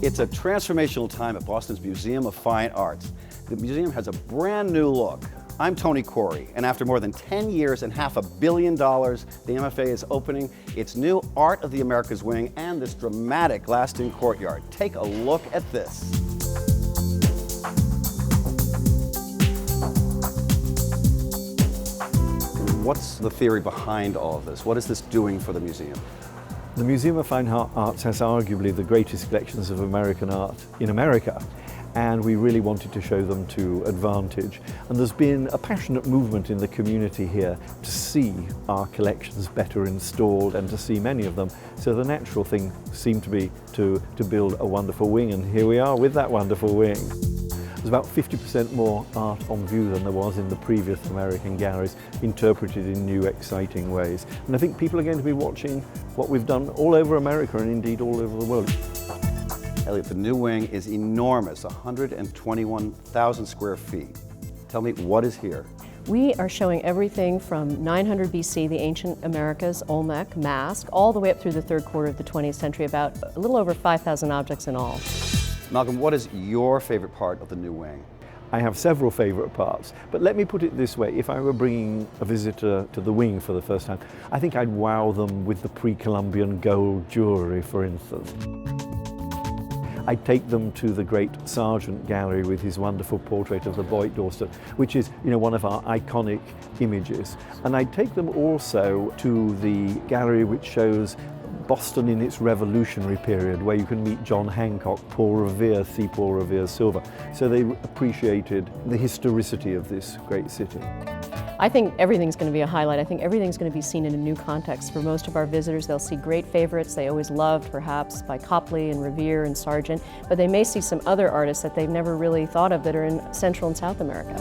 It's a transformational time at Boston's Museum of Fine Arts. The museum has a brand new look. I'm Tony Corey, and after more than 10 years and $500 million, the MFA is opening its new Art of the Americas wing and this dramatic glassed-in courtyard. Take a look at this. What's the theory behind all of this? What is this doing for the museum? The Museum of Fine Arts has arguably the greatest collections of American art in America, and we really wanted to show them to advantage. And there's been a passionate movement in the community here to see our collections better installed and to see many of them. So the natural thing seemed to be to build a wonderful wing, and here we are with that wonderful wing. There's about 50% more art on view than there was in the previous American galleries, interpreted in new, exciting ways. And I think people are going to be watching what we've done all over America and indeed all over the world. Elliot, the new wing is enormous, 121,000 square feet. Tell me, what is here? We are showing everything from 900 BC, the ancient Americas, Olmec, Mask, all the way up through the third quarter of the 20th century, about a little over 5,000 objects in all. Malcolm, what is your favorite part of the new wing? I have several favorite parts, but let me put it this way. If I were bringing a visitor to the wing for the first time, I think I'd wow them with the pre-Columbian gold jewelry, for instance. I'd take them to the great Sargent Gallery with his wonderful portrait of the Boit-Dorset, which is, one of our iconic images. And I'd take them also to the gallery which shows Boston in its revolutionary period, where you can meet John Hancock, Paul Revere, see Paul Revere's silver. So they appreciated the historicity of this great city. I think everything's going to be a highlight. I think everything's going to be seen in a new context. For most of our visitors, they'll see great favorites they always loved, perhaps by Copley and Revere and Sargent, but they may see some other artists that they've never really thought of that are in Central and South America.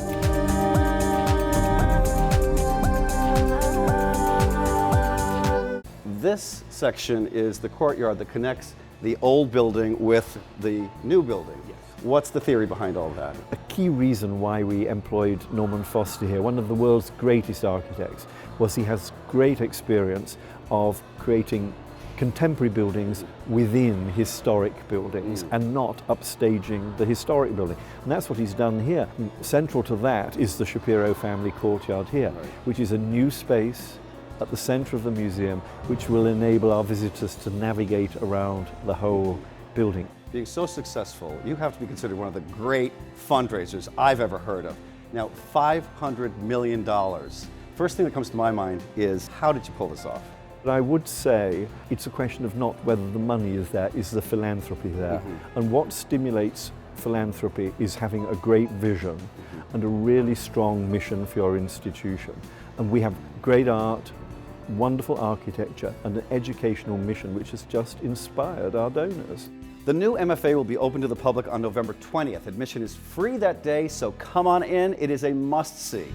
This section is the courtyard that connects the old building with the new building. Yes. What's the theory behind all that? A key reason why we employed Norman Foster here, one of the world's greatest architects, was he has great experience of creating contemporary buildings within historic buildings and not upstaging the historic building. And that's what he's done here. And central to that is the Shapiro family courtyard here, which is a new space at the center of the museum, which will enable our visitors to navigate around the whole building. Being so successful, you have to be considered one of the great fundraisers I've ever heard of. Now, $500 million. First thing that comes to my mind is, how did you pull this off? But I would say it's a question of not whether the money is there, is the philanthropy there. And what stimulates philanthropy is having a great vision and a really strong mission for your institution. And we have great art, wonderful architecture, and an educational mission which has just inspired our donors. The new MFA will be open to the public on November 20th. Admission is free that day, so come on in. It is a must-see.